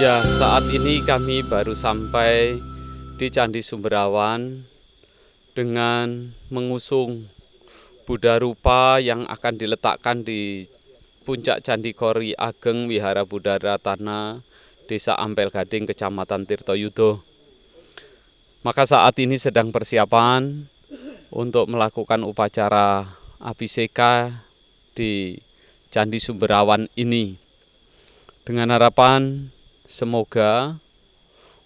Ya, saat ini kami baru sampai di Candi Sumberawan dengan mengusung Buddha Rupa yang akan diletakkan di puncak Candi Kori Ageng Wihara Buddha Ratana, Desa Ampel Gading, Kecamatan Tirtoyudo. Maka saat ini sedang persiapan untuk melakukan upacara abhiseka di Candi Sumberawan ini. Dengan harapan semoga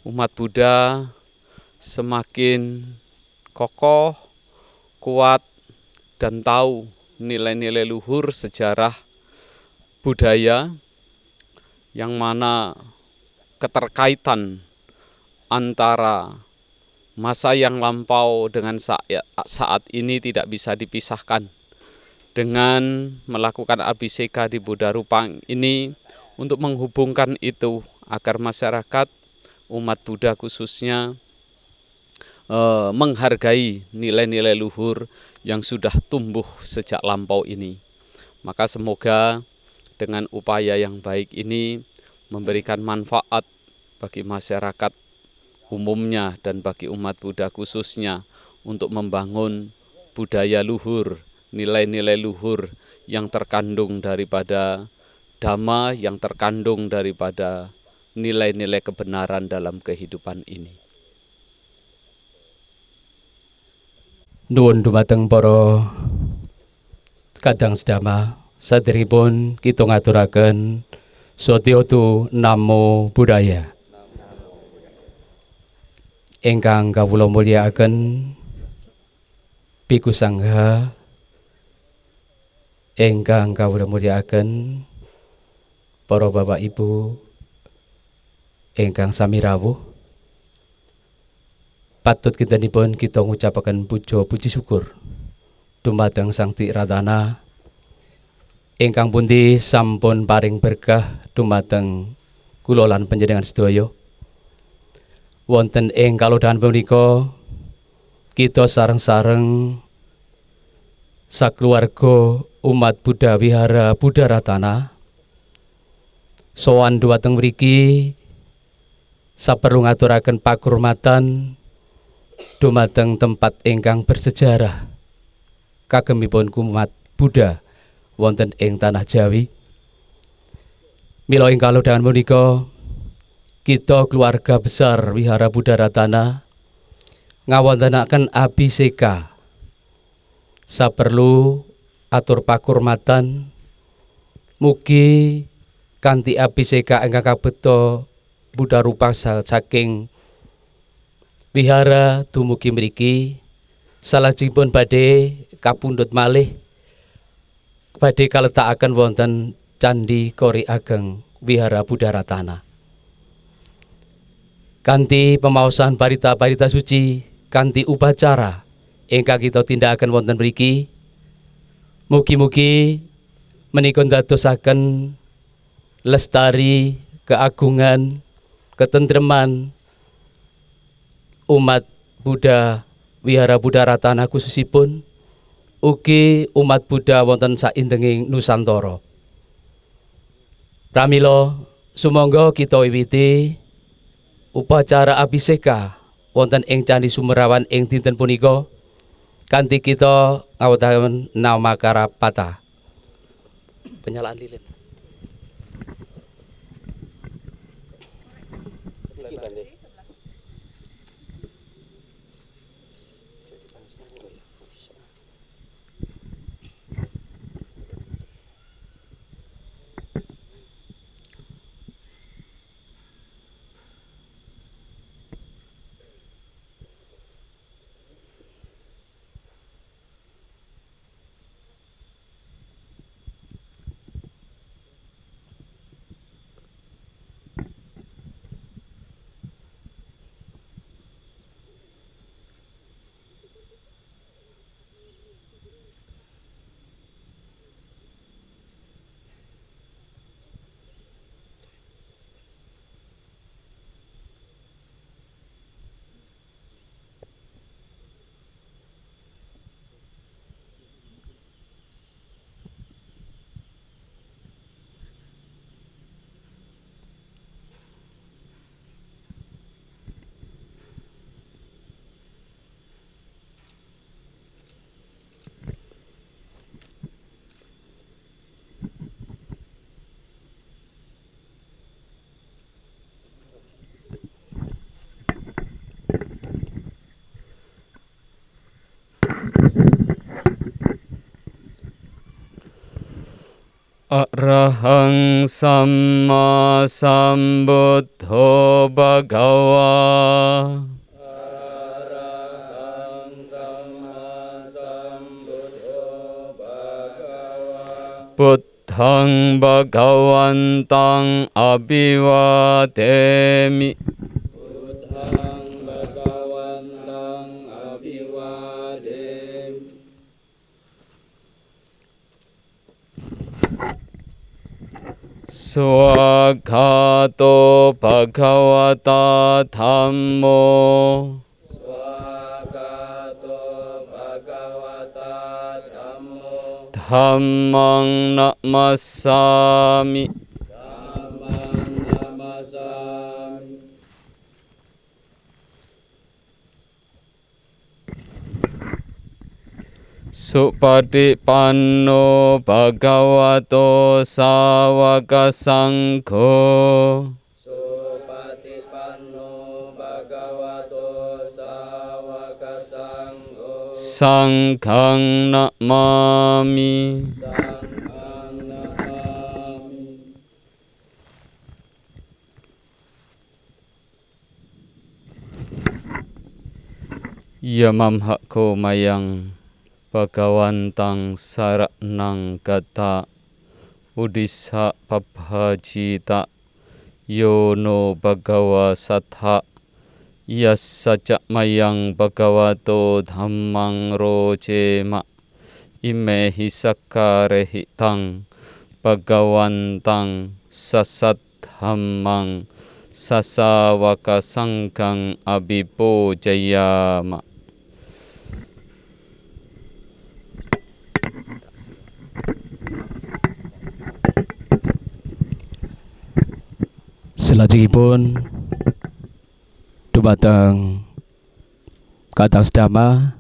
umat Buddha semakin kokoh, kuat, dan tahu nilai-nilai luhur sejarah budaya yang mana keterkaitan antara masa yang lampau dengan saat ini tidak bisa dipisahkan. Dengan melakukan abhiseka di Buddha Rupa ini untuk menghubungkan itu agar masyarakat umat Buddha khususnya menghargai nilai-nilai luhur yang sudah tumbuh sejak lampau ini. Maka semoga dengan upaya yang baik ini memberikan manfaat bagi masyarakat umumnya dan bagi umat Buddha khususnya untuk membangun budaya luhur, nilai-nilai luhur yang terkandung daripada Dhamma, yang terkandung daripada nilai-nilai kebenaran dalam kehidupan ini. Nuwun dumateng para kadang sedama, saderipun kita ngaturaken Satyatu Namo Buddhaya. Ingkang kawula mulyakaken Bhikkhu Sangha, ingkang kawula mulyakaken para bapak ibu ingkang sami rawuh, patut kintenipun kita ngucapaken puja puji syukur dumateng Sang Ti Ratana ingkang pundi sampun paring berkah dumateng kula lan panjenengan sedaya. Wonten ing kalodhahan punika kita sareng-sareng sakluwarga umat Buddha Wihara Buddha Ratana sowan dumateng mriki saperlu ngaturaken pakurmatan dumateng tempat ingkang bersejarah kagemipun umat Buddha wonten ing tanah Jawi. Mila ing kalodhahan punika kita keluarga besar Wihara Buddha Ratana ngawontenaken abhiseka saperlu atur pakurmatan mugi kanthi abhiseka ingkang kabeta Buddha Rupa saking wihara dumugi mriki salajengipun badhe kapundhut malih badhe kaletakaken wonten Candi Kori Ageng Wihara Buddha Ratana. Kanthi pemaosan parita-parita suci, kanthi upacara ingkang kita tindakaken wonten mriki, mugi-mugi menika ndadosaken lestari, keagungan, ketentreman umat Buddha Wihara Buddha Ratana khususipun ugi umat Buddha wonten saindenging Nusantara. Pramila sumangga kita wiwiti upacara abhiseka wonten ing Candi Sumberawan ing dinten punika kanthi kita ngawontenaken namakarapata. Penyalaan lilin. Samma Sambuddho Bhagava. Buddhang Bhagavantang Abhivademi. Swagato Bhagavata Dhammo. Dhammang namasami. Supadipanno Bhagavato Sawaka Sangho. Sanghang namami. Yamam hakko mayang Bhagavantang saranang gata udissa pabhajita yono bhagava satha yassaca mayang bhagavato dhammang rojema imehi sakkarehi tang bhagavantang sasat dhammang sasawaka sanghang abhipojayama. Selajengipun dumateng kadang sedama,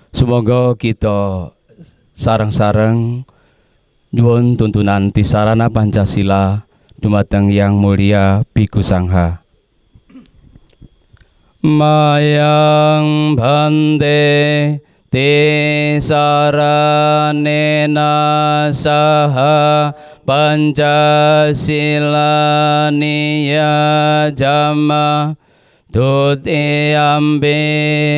sumangga kita sareng-sareng nyuwun tuntunan Tisarana Pancasila dumateng Yang Mulia Bhikkhu Sangha. Mayang bhante Tisaranena saha Pancasila niyajama Dutiyampi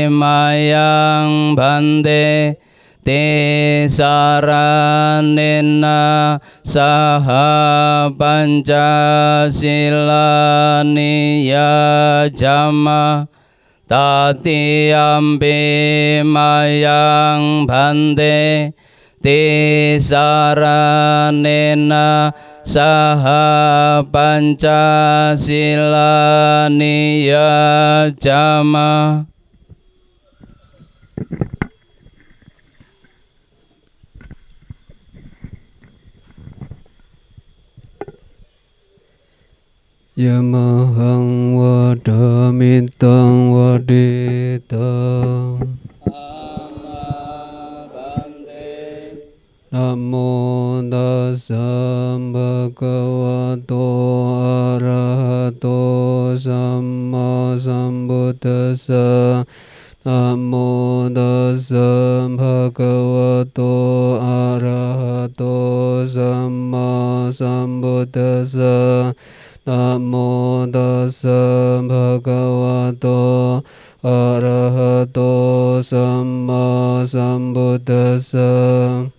mayang bhante Tisaranena saha Pancasila niyajama Tatiyampi mayang bhante Tisaranena saha Pancasila niyajama. Yamahang wadamitang waditang Namo tassa bhagavato arahato samma sambuddhassa. Namo tassa bhagavato arahato samma sambuddhassa. Namo tassa bhagavato arahato samma sambuddhassa.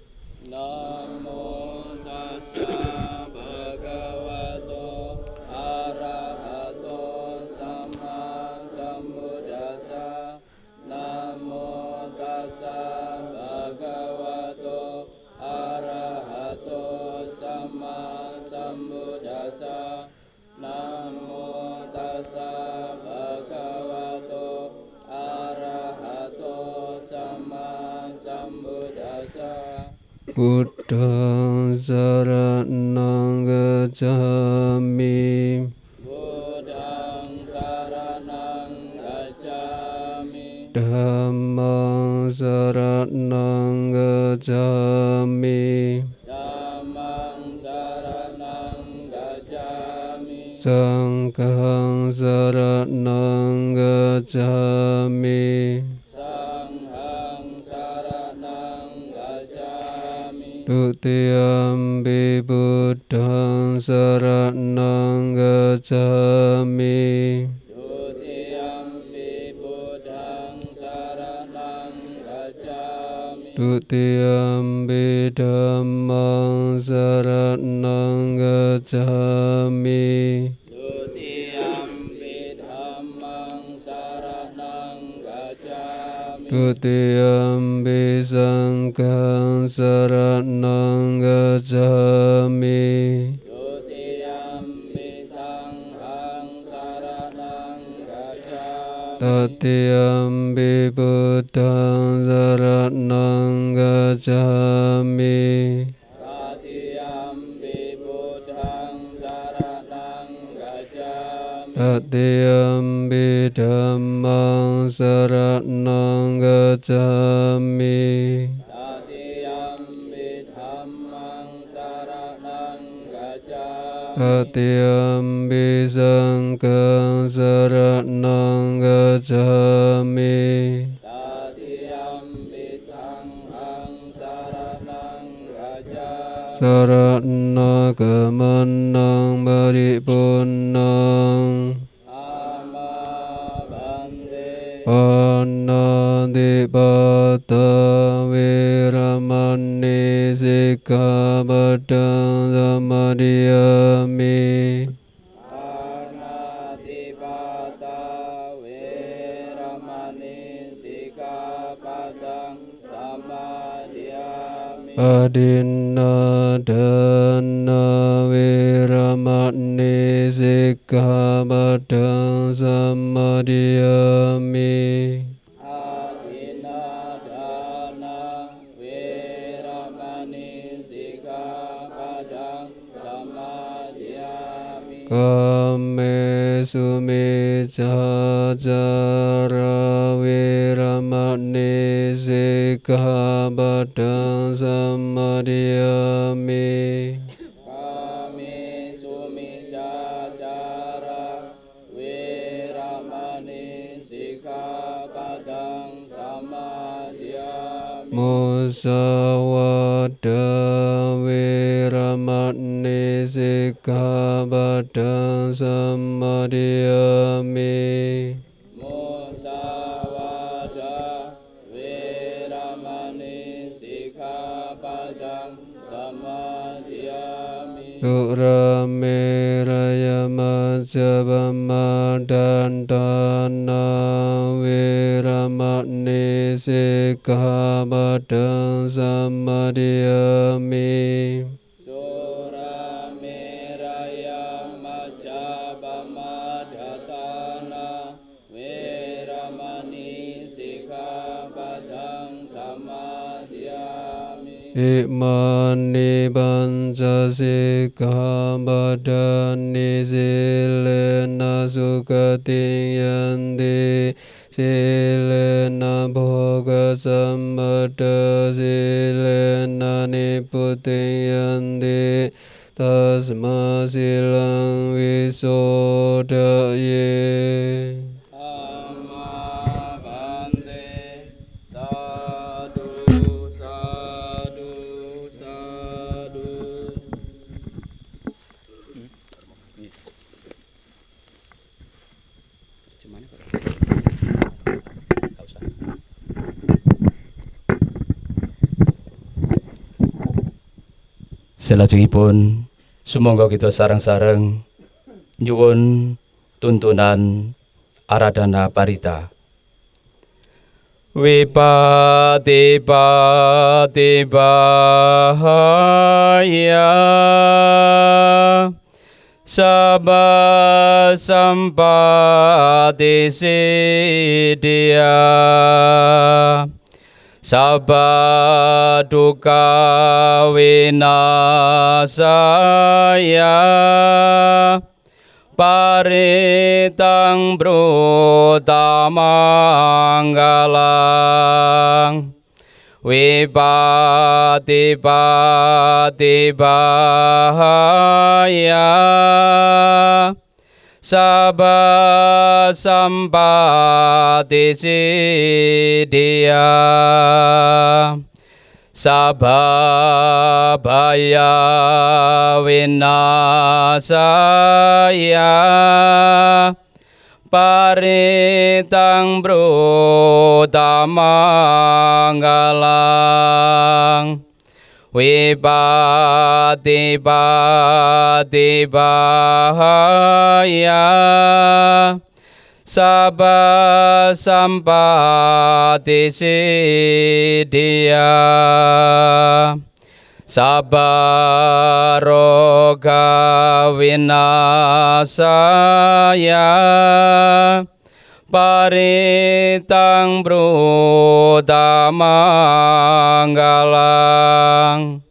Buddhang saranang gacchami. Buddhang saranang gacchami. Dhammang saranang gacchami. Dhammang saranang gacchami. Sanghang saranang gacchami. Sanghang saranang gacchami. Dutiyampi Buddhang saranang gacchami. Dutiyampi Buddhang saranang gacchami. Dutiyampi Dhammang saranang gacchami. Dutiyampi Dhammang saranang gacchami. Dutiyampi Sanghang saranang gacchami. Dutiyampi Sanghang saranang gacchami. Tatiyampi Buddhang saranang gacchami. Tatiyampi Buddhang saranang gacchami. Tatiyampi Dhammang saranang gacchami. Tatiyampi Dhammang saranang gacchami. Tatiyampi Sanghang saranang gacchami. Tatiyampi Sanghang saranang gacchami. Sarana gamanang paripurnang. Amabande. Panadipata Veramani Sikkhapadang Samadhiyami. Anatipata Veramani Sikkhapadang samadhiyami. Adinadana Veramani Sikkhapadang samadhiyami. Adinadana Veramani Sikkhapadang samadhiyami. Kame sumiccacara Veramani Sikkhapadang samadhiyami. Kami sumiccacara Veramani Sikkhapadang samadhiyami. Musawada Veramani Sikkhapadang samadhiyami. Musawada Veramani Sikkhapadang samadhiyami. Surameraya Majjapama Dandana Veramani Sikkhapadang samadhiyami. Surameraya Majjapama Dhatana Veramani Sikkhapadang samadhiyami. Imani panca sikkhapadani silena sukating yanti. Silena bhoga sampada silena niputing yanti. Tasma silang visodaye. Amabande. Sadu, sadu, sadu. Terjemahannya Pak? Nggak usah. Selajengipun sumangga kita sareng-sareng nyuwun tuntunan Aradhana Parita. Wipati pati bahaya sabba sampati siddhya sabba dukkha vinasaya paritang brutamanggalang wipati pati bahaya sabba sampati siddhya sababaya winasaya paritang brutamanggalang wipati-pati bahaya sabba sampati siddhya sabba roga winasaya paritang brutamanggalang.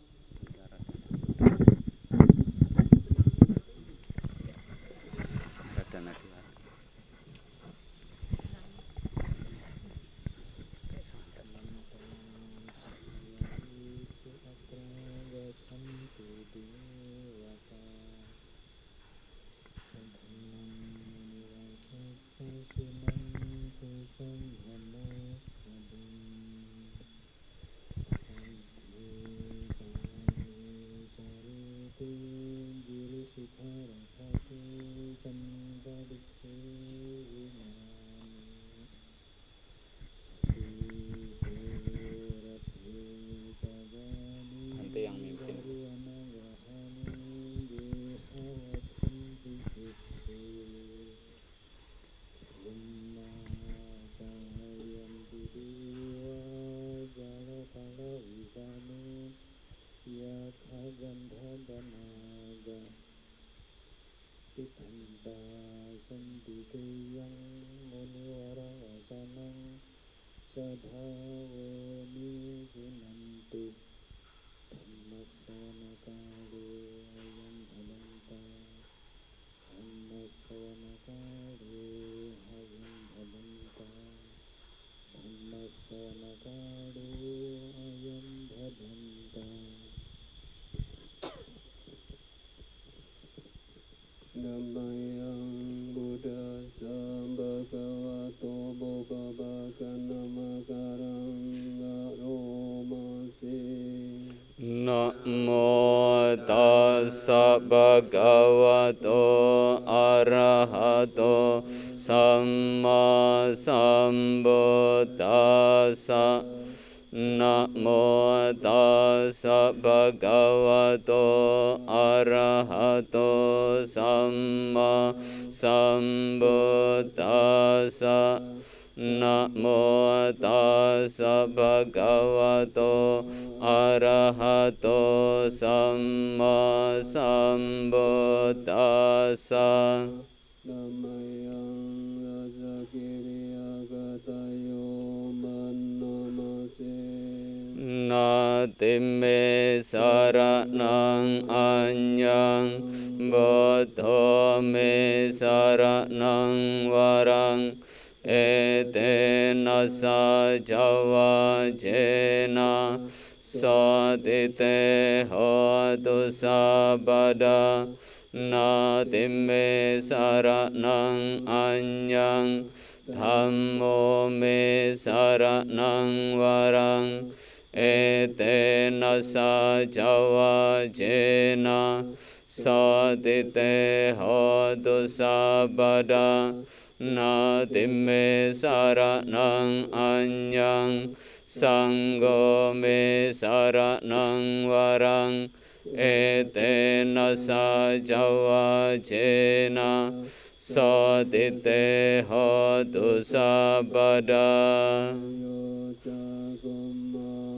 Nanti yang mimpin. Namayang Buddhassa Bhagavato Bhagavata Namakarang Garomase. Namo tassa bhagavato arahato samma sambuddhassa. Namo tassa bhagavato arahato samma sambuddhassa. Namo tassa bhagavato arahato samma sambuddhassa. Namayang Rajakiriya Gatayo Manamase. Natimme saranang anyang Buddha me saranang warang etena sajawa jena satite hotu sabada. Natimme saranang anyang dhammo me saranang warang etena sajawa jena satite hotu sabada. Natimme saranang anyang sanggo me saranang warang etena sajawa jena satite hotu sabada.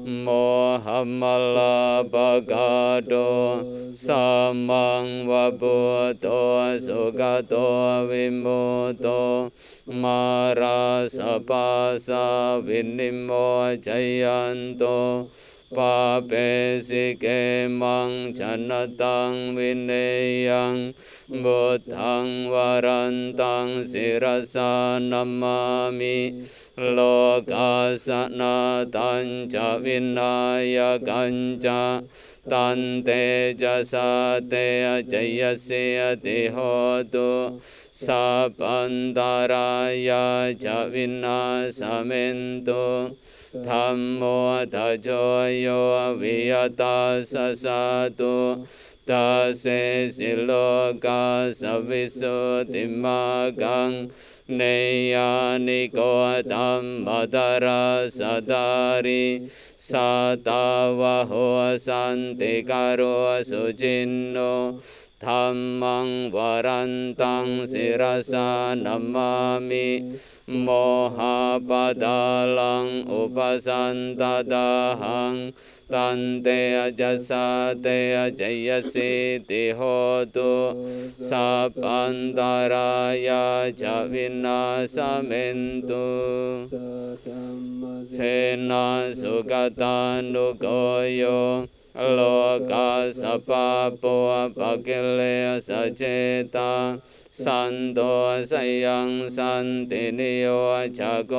Mohammala bhagado samang wabuto sugato vimuto marasapasa vinimo jayanto papesike mang janatang vineyang buddhang warantang sirasa namami lokasana tanca vinaya kanca tante jasa te jayasya te hotu สัพพันตรายาจะวินาศเมนตุธัมโมทัจโจโยวิยตาสสะตุตัสเสสิโลกาสวิสุทธิมากังเนยานิโกตัมมตราสตาริสัตวะโหสันติการโรสุจินโนธัมมังวรันตังศิรสานัมมามิโมหะปะดาลังอุปสันตตาหังตันเตจัสสะเตจยสิติโหตุสัพพันตรายาจะวินาศเมนตุเสนาสุขตานุโกโยโลกาสปะโปปะกิเลสเจตาสันโตสยังสันตินิโยจะโก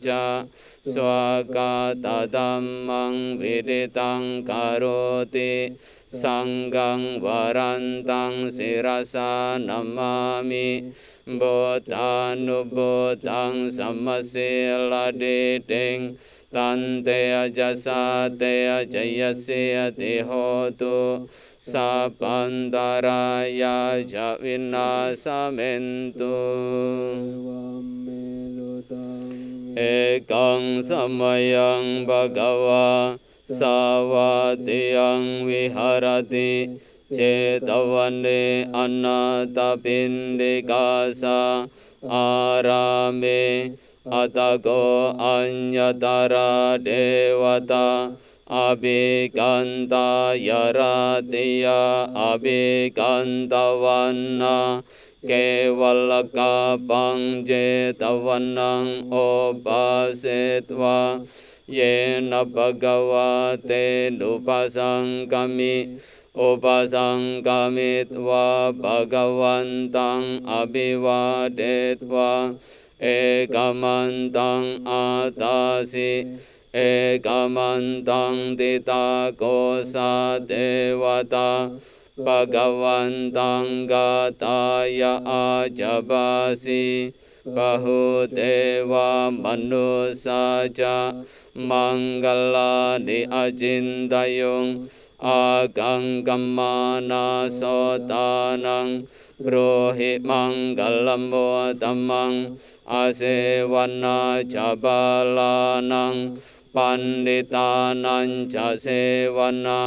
จาสวากาตตัมมังวิดิตังกโรติสังฆังวรันตังศิรสานัมมามิบุตตานุบุตตังสัมมาสิลาดิเตงตันเตจัสสะเตจยสิติโหตุสัพพันตรายาจะวินาศเมนตุเอกังสมัยังภะคะวาสาวาติยังวิหารติเจตวันเนอนาตปินดิกาสาอาราเมอัตโกอัญญตราเดวตาอภิกันตายราติยาอภิกันตวันนาเกวัลกาปังเจตวันนังโอปัสสิตวาเยนะภะคะวะเตนุปัสสังกามิอุปสังกามิตวะภะคะวันตังอภิวาเทตวะเอกมันตังอาตาสิเอกมันตังติตาโกสาเทวตาภะคะวันตังกาตายะอาจบาสิปะหุเทวมนุสาจามังกลานิอจินตยงอากังกัมมานาโสตานังโปรหิมังกลมโมตัมมังอาเสวนาจาบาลานังปันดิตานันจะเสวนา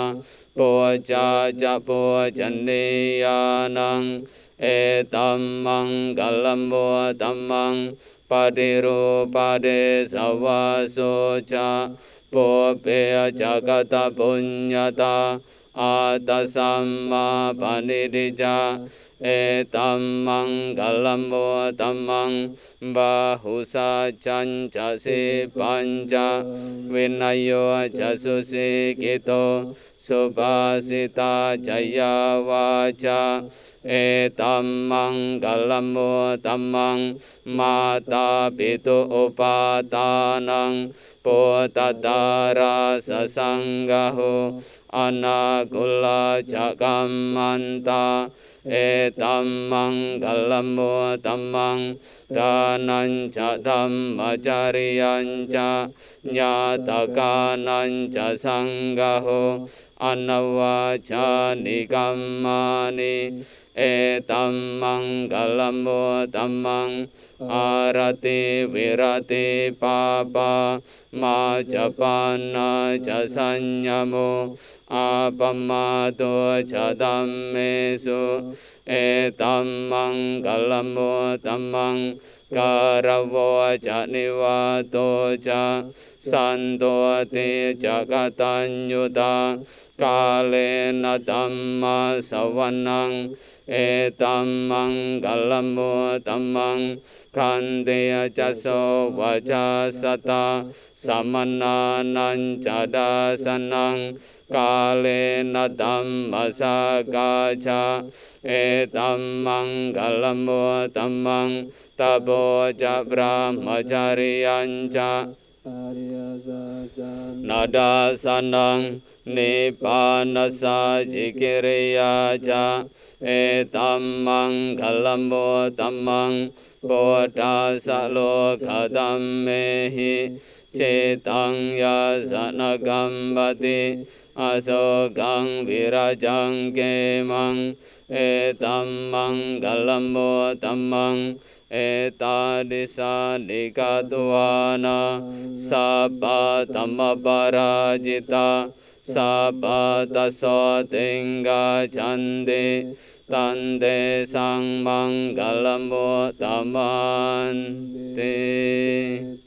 ปุจาจะปุจันนิยานังเอตัมมังกลมโมตัมมังปฏิรูปเดสวาโสจาปุเปจักตปุญญาตาอาตัสสัมมาปณิดิจาเอตัมมังกลมโมตัมมังบาหุสัจจัญจะสิปัญจวินัยโยจะสุสิกิโตสุภาสิตาจยาวาจาเอตัมมังกลมโมตัมมังมาตาปิตุอุปาทานังปุตตาราสสังฆโหอนาคุลาจะกัมมันตาเอตัมมังกลมโมตัมมังทานัญจะธัมมจาริยัญจะญาตกานัญจะสังฆโหอนวาชานิกัมมานิเอตัมมังกลมโมตัมมังอารติวิรติปาปามาจะปานาจะสัญญโมอาปมาโตจะธัมเมสุเอตัมมังกลมโมตัมมังการวจะนิวาโตจะสันโตติจะกตัญญูตากาเลนะธัมมาสวรนังเอตัมมังกลมโมตัมมังคันเตจะโสวจาสตาสัมมนานัญจะดาสนังกาเลนะธัมมาสกาชาเอตัมมังกลมโมตัมมังตโปจะพระมจาริยัญจะ Arya Sajan Nada sanang Nippanasa jikiriya ja Etam manggalamo tamang Bodha salo kadam mehi Cetang ya sanagambati Asogang virajang kemang Etam manggalamo tamang Eta disa dikatuana Sabba tamma parajita Sabba taso tingga candi Tante sang manggalamo tamanti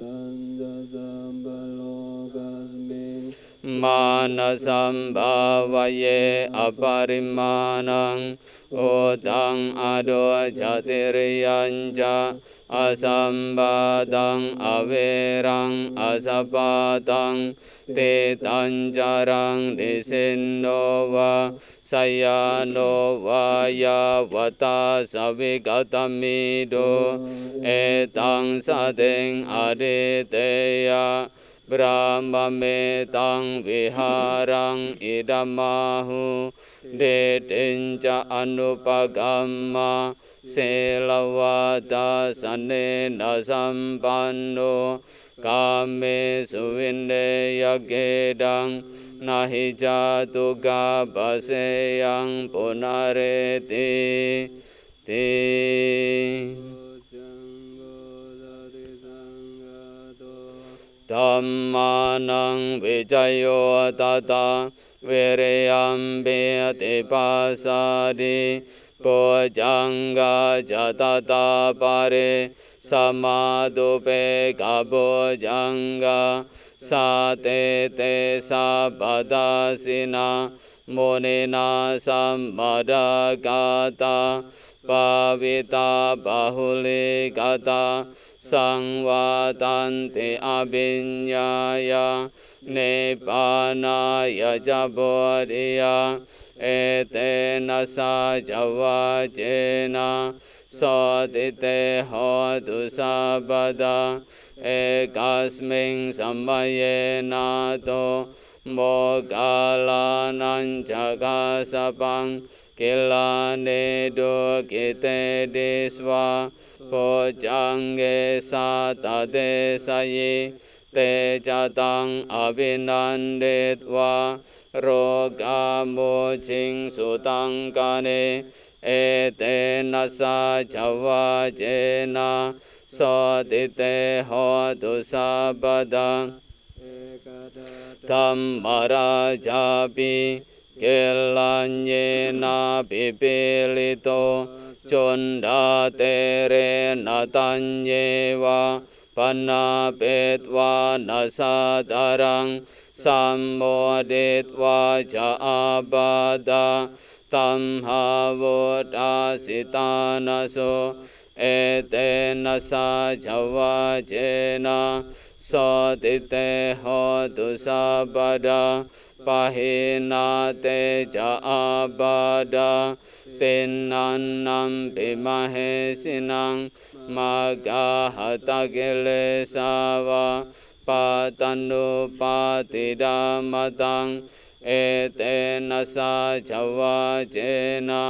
Tanja Sambalogasmi Manasam bhavaye aparimanang Utang ado jatiriyanja Asambadang averang asapatang Titanjarang disinova Sayanova yavata savigatamido Etang sadeng aditeya Brahma metang viharang idamahu Dedinca anupagamma Selawata sanena sampanno Kame suvinde yagedang Nahi jatuga baseyang punareti Dhammanang vijayo tata vireyam bhati pasadi Bojanga jatata pare samadupe kabojanga Sate te sabadasina munina sammadagata Pavita bahulikata Sangvatanti abinyaya Nippanaya jabodhiya Etena sajavajena Sotite hotu sabada Ekasming sammayena to Mogalanan jagasapang Kilane dukite diswa Pojangge satate sayi Te jatang abhinanditva Roga mojing sutang kane Etena sajavajena Sotite hotu sabada Dhammarajapi Kilanyena pipilito Chonda tere natanyewa Panapetva nasadarang Sammoditva jaabada Tamhavudasitanaso Etena sajavajena Sotite hotu sabada Pahinate jaabada Tinannam bimahesinang Magahata kilesava Patanu patidamatang Etena sajavajena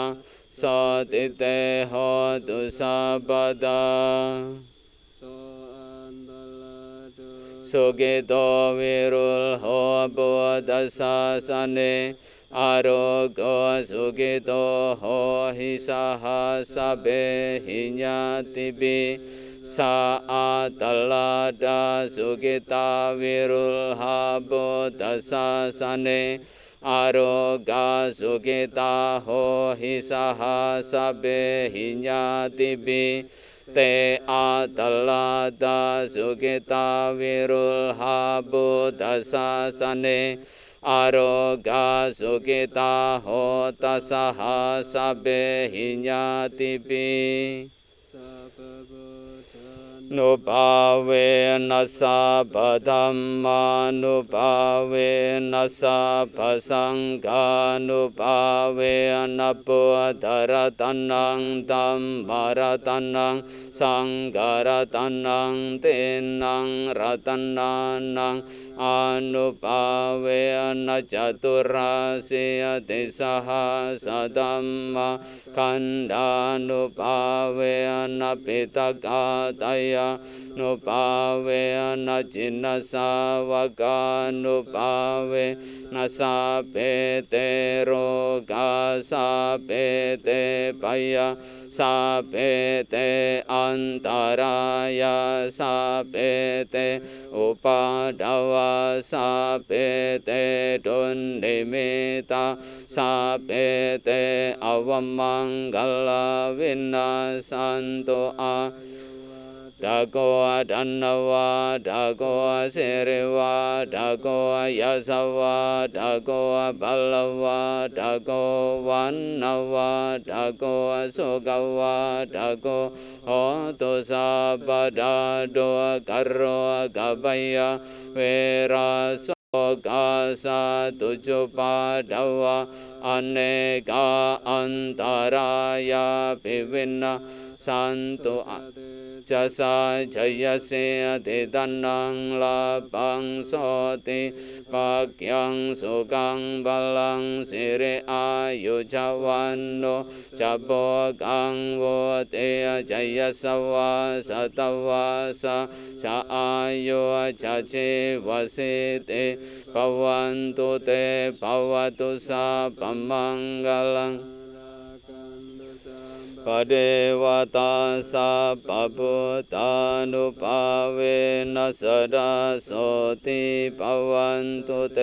Sotite hotu sabada Sugito virul ho bodhasa sane Arogo sugito ho hisaha sabe hinyatibi Saatalada sugita virul ha bodhasa sane Aroga sugita ho hisaha sabe hinyatibi Te atalada sugita virul ha bodhasa sane Aroga sugita ho tasaha sabe hinyatibi นุภาเวนัสสะปะธัมมานุภาเวนัสสะปะสังฆานุภาเวนะปุถะระตนังธัมมรัตนังสังฆรัตนังเตนังรัตนานังอนุภาเวนะจตุราสิยติสหัสธัมมาขันธานุภาเวนะปิตกาตยานุภาเวนะจินสาวกานุภาเวนะสาเปเตโรกาสาเปเตปยาสาเปเตอันตรายาสาเปเตอุปาดาวาสาเปเตดุนดิมิตาสาเปเตอวมังกลาวินาสันตุอาดาโกดันนวาดาโกเสริวาดาโกยาสวาดาโกบัลวาดาโกวันนวาดาโกสุกวาดาโกโหตุสัพพดาโดกโรกบยาเวราสกาสาตุจุปาดาวะอเนกาอันตรายาปิวินาสันตุจะสาจยเสติตันนังลาปังโสติปักยังสุขังบาลังสิริอายุจวันโนจะโบกังโวเตจยสวาสตวาสะจะอายุจะชีวสิติภวันตุเตภวตุสัพพมังกลังปเดวตาสัพพพุทธานุภาเวนัสดาโสติภวันตุเต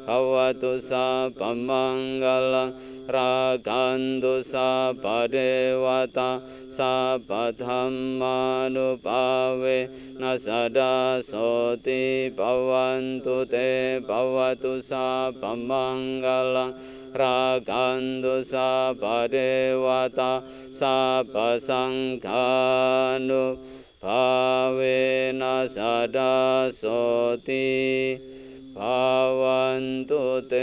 ภวตุสัพพมังกลังรากันตุสัพพเดวตาสัพพธัมมานุภาเวนัสดาโสติภวันตุเตภวตุสัพพมังกลังรากันตุสัพพเทวตาสัพพสังฆานุภาเวนัสดาโสติภวันตุเต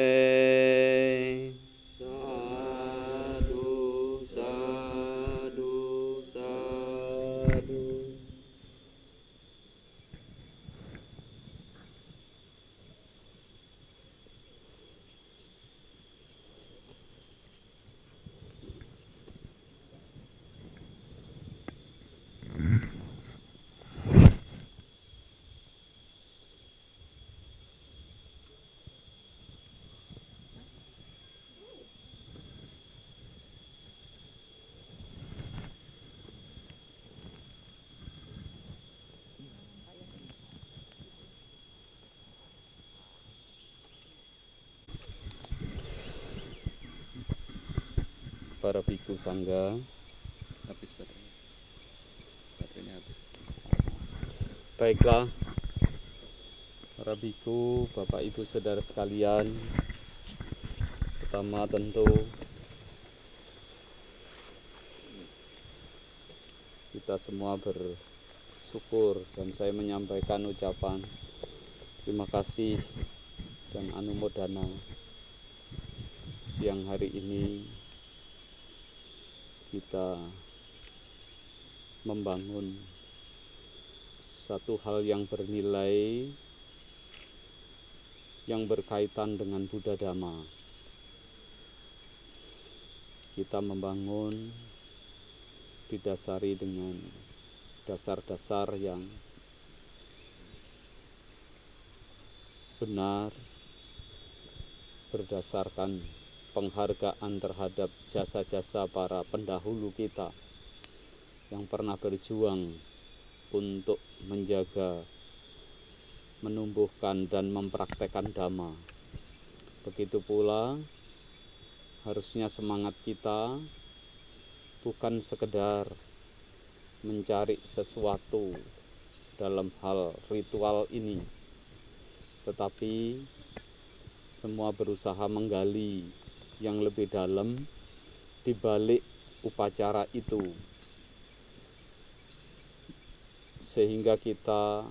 สาธุสาธุสาธุ Para biku sangga Habis baterainya habis. baiklah para biku bapak ibu saudara sekalian, pertama tentu kita semua bersyukur dan saya menyampaikan ucapan terima kasih dan anumodana siang hari ini kita membangun satu hal yang bernilai yang berkaitan dengan Buddha Dhamma. Kita membangun didasari dengan dasar-dasar yang benar berdasarkan penghargaan terhadap jasa-jasa para pendahulu kita yang pernah berjuang untuk menjaga, menumbuhkan dan mempraktekkan Dhamma. Begitu pula harusnya semangat kita bukan sekedar mencari sesuatu dalam hal ritual ini, tetapi semua berusaha menggali yang lebih dalam di balik upacara itu. sehingga kita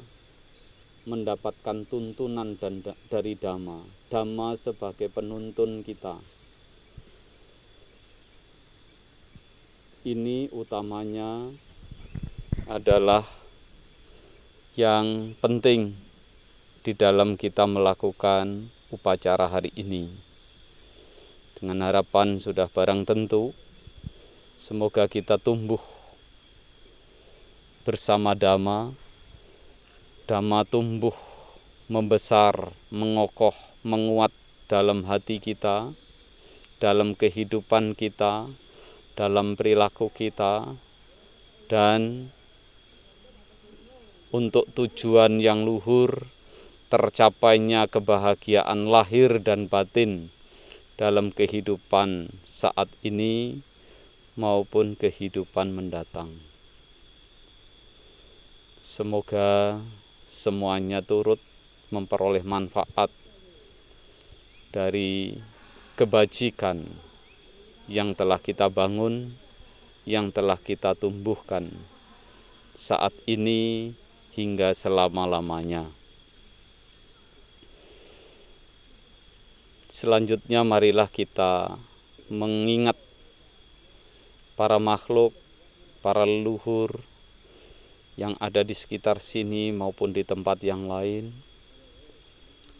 mendapatkan tuntunan dari Dhamma. Dhamma sebagai penuntun kita. Ini utamanya adalah yang penting di dalam kita melakukan upacara hari ini. Dengan harapan sudah barang tentu, semoga kita tumbuh bersama Dhamma. Dhamma tumbuh, membesar, mengokoh, menguat dalam hati kita, dalam kehidupan kita, dalam perilaku kita, dan untuk tujuan yang luhur, tercapainya kebahagiaan lahir dan batin dalam kehidupan saat ini maupun kehidupan mendatang. Semoga semuanya turut memperoleh manfaat dari kebajikan yang telah kita bangun, yang telah kita tumbuhkan saat ini hingga selama-lamanya. Selanjutnya marilah kita mengingat para makhluk, para leluhur yang ada di sekitar sini maupun di tempat yang lain.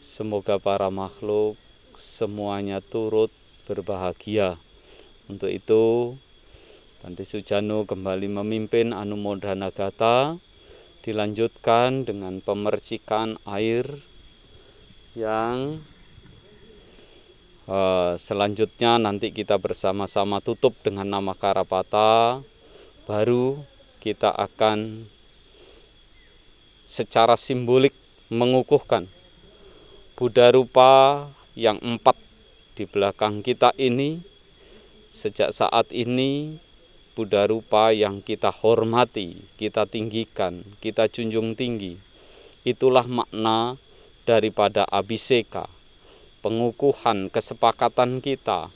Semoga para makhluk semuanya turut berbahagia. Untuk itu, Bante Sujano kembali memimpin Anumodana Gata, dilanjutkan dengan pemercikan air yang selanjutnya nanti kita bersama-sama tutup dengan nama Karapata. Baru kita akan secara simbolik mengukuhkan Buddha rupa yang 4 di belakang kita ini. Sejak saat ini Buddha rupa yang kita hormati, kita tinggikan, kita junjung tinggi. Itulah makna daripada abhiseka, pengukuhan, kesepakatan kita.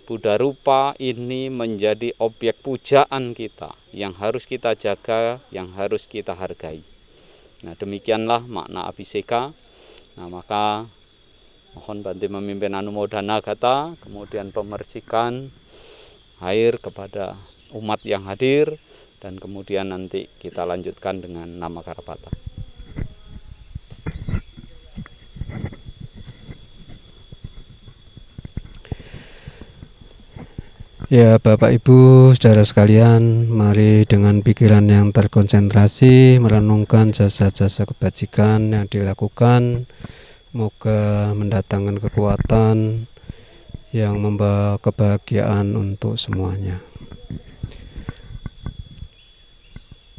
Buddha rupa ini menjadi objek pujaan kita yang harus kita jaga, yang harus kita hargai. Nah, demikianlah makna abhiseka. Nah, maka mohon Bante memimpin Anumodana Gata, kemudian pemercikan air kepada umat yang hadir, dan kemudian nanti kita lanjutkan dengan nama Karapata. Ya, Bapak Ibu, saudara sekalian, mari dengan pikiran yang terkonsentrasi merenungkan jasa-jasa kebajikan yang dilakukan. Semoga mendatangkan kekuatan yang membawa kebahagiaan untuk semuanya.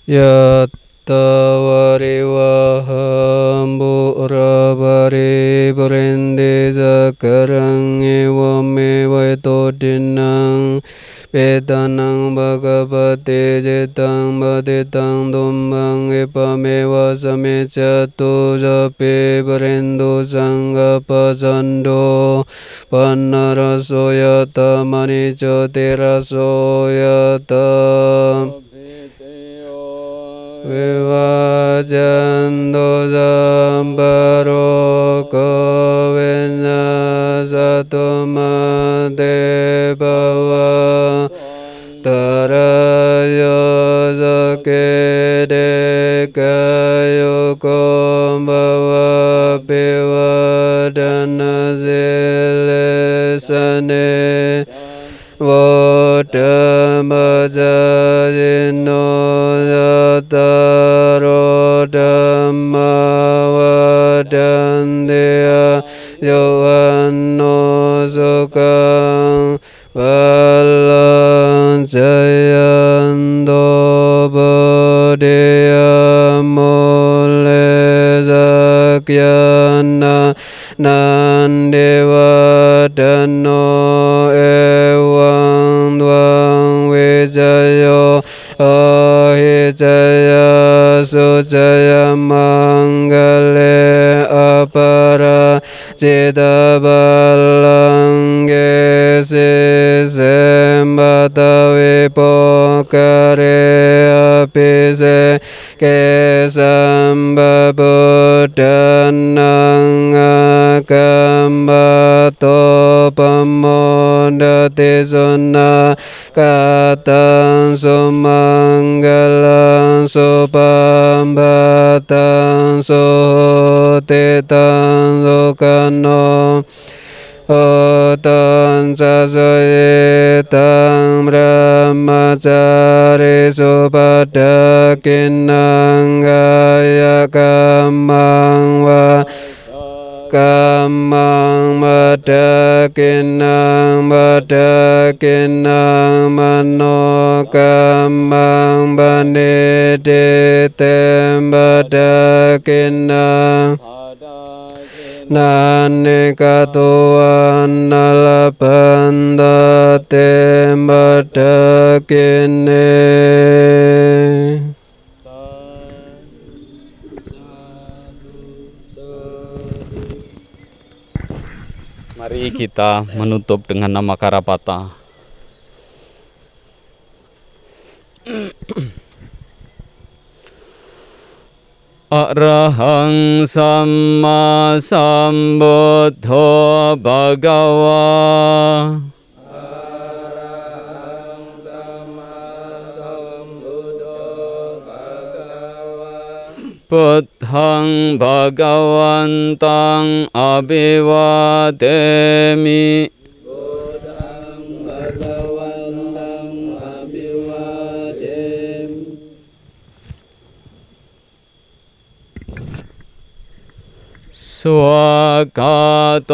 Ya Tawariwaham Burabari Burindi Zakarang Ewame Vaitodinang Vedanang Bhagavate Jitang Baditang Dumbang Epamewa Samecatu Japi Burindu Sanggapasando Panaraso Yata Manicho Tiraso Yata Vivajando Zambaro Kovena Satoma Devava Tarayo Zake Dekayo Kombava Pivadana Zilesane Vodamajayino Yataro Dhamma Vadandeya Yohanno Sukang Valang Jayando Bodhya Mule Zakyana Nandevadano Ewang Dwang Vijayo Ahijaya Sujaya Manggale Apara Cita Balangge Sisembata Vipokare Apise Kesamba Buddhanang Agambato Pamodati Suna Katang Sumanggalang Supambatang Suhutitang Sukano Otan Sasoyitang Brahmacari Supadakinang Gaya Kamang Wa Kamang Badakinang Badakinang Mano Kamang Baniditem Badakinang Nanika tuan nalabanda tembadakine. Mari kita menutup dengan nama Karapata. Arahang Samma Sambuddho Bhagava. Arahang Samma Sambuddho Bhagava. Buddhang Bhagavantang Abhivademi. Buddhang Bhagavantang Abhivademi. Swagato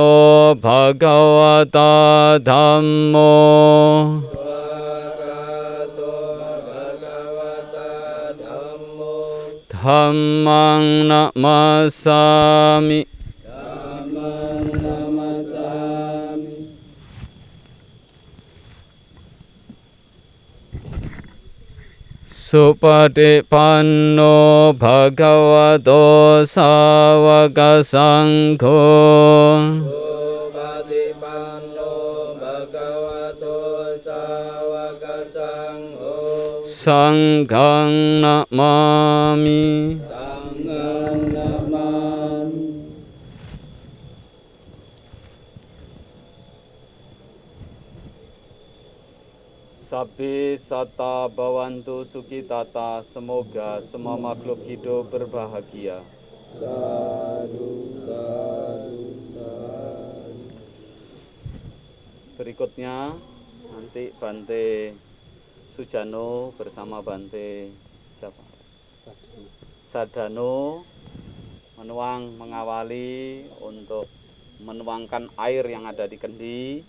Bhagavata Dhammo. Swagato Bhagavata Dhammo. Dhammang namasami. Dhammang namasami. Supatipanno Bhagavato Sāvaka Saṅgho. Supatipanno Bhagavato Sāvaka Saṅgho. Saṅghang namami. Saṅghang namami. Sabbi sata bhavantu sukitata, semoga semua makhluk hidup berbahagia. Sadu, sadu, sadu. Berikutnya nanti Bante Sujano bersama Bante siapa? Sadano menuang, mengawali untuk menuangkan air yang ada di kendi.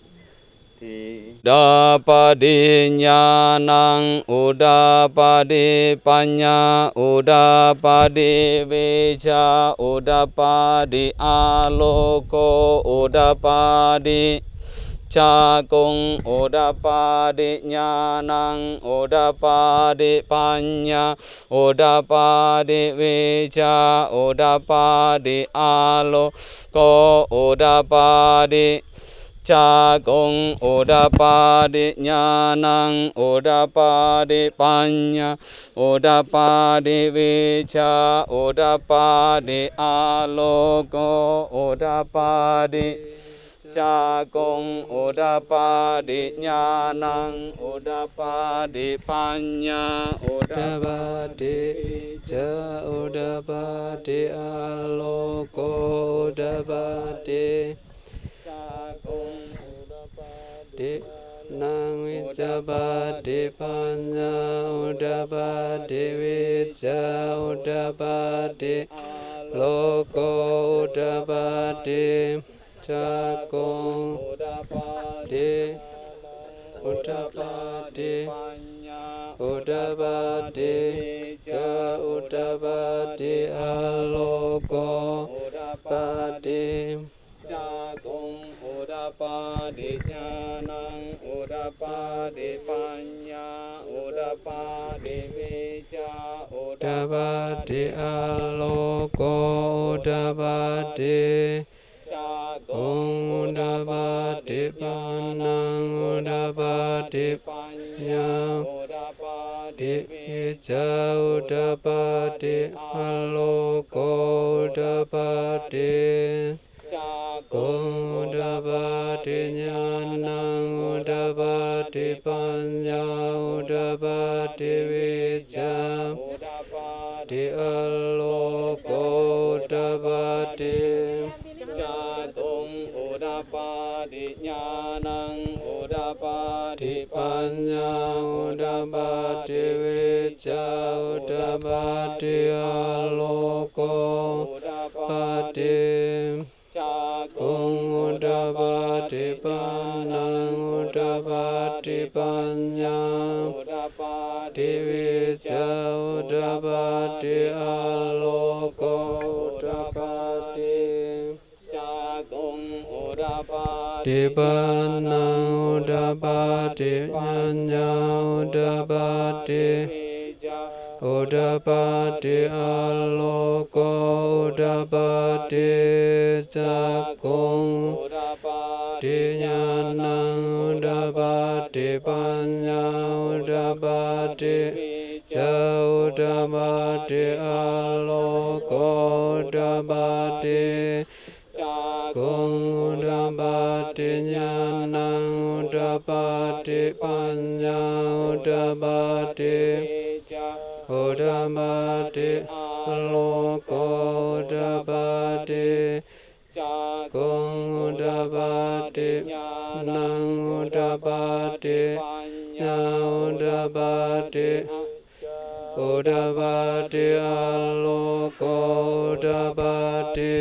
Udapadi nyanang, udapadi panya, udapadi wija, udapadi aloko, udapadi cakung, udapadi nyanang, udapadi panya, udapadi wija, udapadi aloko, udapadi cakung, udapadi nyanang, udapadi panya, udapadi wija, udapadi aloko, udapadi cakung, udapadi nyanang, udapadi panya, udapadi wija, udapadi aloko, udapadi cakung, udapadi nang wijabadi panya, udapadi wija, udapadi loko, udapadi cakung, udapadi panya, udapadi wija, udapadi aloko, udapadi cakung, udapadi nyanang, udapadi panya, udapadi wija, udapadi aloko, udapadi cakung, udapadi panang, udapadi panya, udapadi Wija Udapati Aloko Udapati Jagung Udapati Nyanang Udapati Panya Udapati Wija Udapati Aloko Udapati Jagung Udapati Nyanang Udapati Panya Udapati Wija Udapati Aloko Udapati Jagung Udapati Panang Udapati Panya Udapati Wija Udapati Aloko Udapati Jagung Udapati Panang Udapati Panya Udapati Udapati Aloko Udapati Jagung Udapati Nyanang Udapati Panya Udapati Udapati Aloko Udapati Jagung Udapati Nyanang Udapati Panya Udapati Udapati Aloko Udapati Jagung Udapati Nyanang Udapati Udapati Udapati Aloko Udapati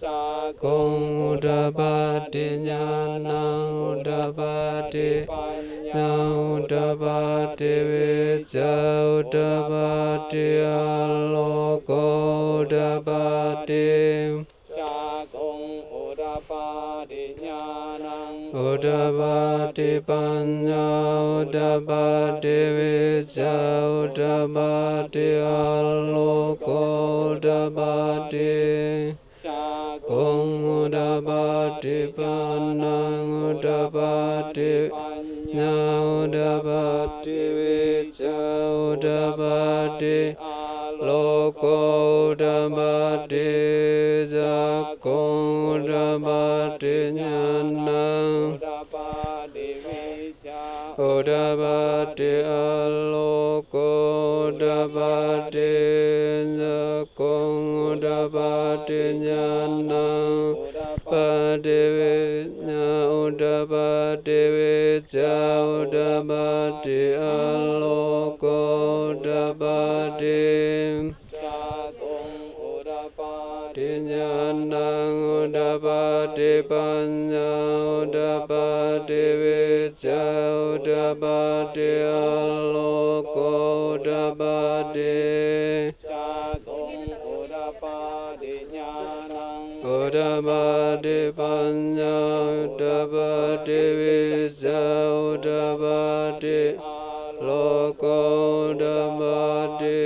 Jagung Udapati Nyanang Udapati Udapati Wija Udapati Aloko Udapati Jagung Udapati Nyanang Udapati Panya Udapati Wija Udapati Aloko Udapati Jagung Udapati Panang Udapati Panya Udapati Wija Udapati Aloko Udapati Jagung Udapati Nyanang Udapati Wija Udapati Aloko Udapati Jagung Udapati Nyanang Udapati Udapati Wija Udapati Aloko Udapati Jagung Udapati Nyanang Udapati Panya Udapati Wija Udapati Aloko Udapati Jagung Udapati Nyanang Udapati Panya Udapati Wija Udapati Aloko Udapati.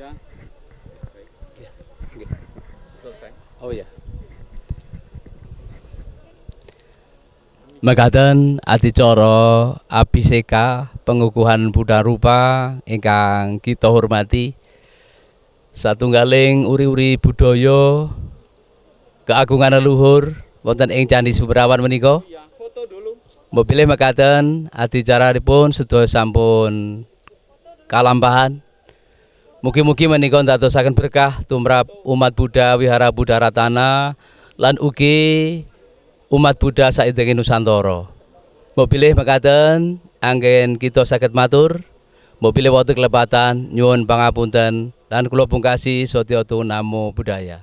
Ya. Baik. Selesai. Oh ya. Mekaten adicara abhiseka pengukuhan Buddha rupa ingkang kita hormati, satunggaling uri-uri budaya keagungan leluhur wonten ing Candi Sumberrawan menika. Ya, foto dulu. Mopilih mekaten adicaranipun sedaya sampun kalampahan. Mugi-mugi menika ndadosaken berkah tumrap umat Buddha Wihara Buddha Ratana lan ugi umat Buddha saindenging Nusantara. Mopilih mekaten anggen kita saged matur. Mopilih wonten kelepatan nyuwun pangapunten lan kula pungkasi Satyatu Namo Buddhaya.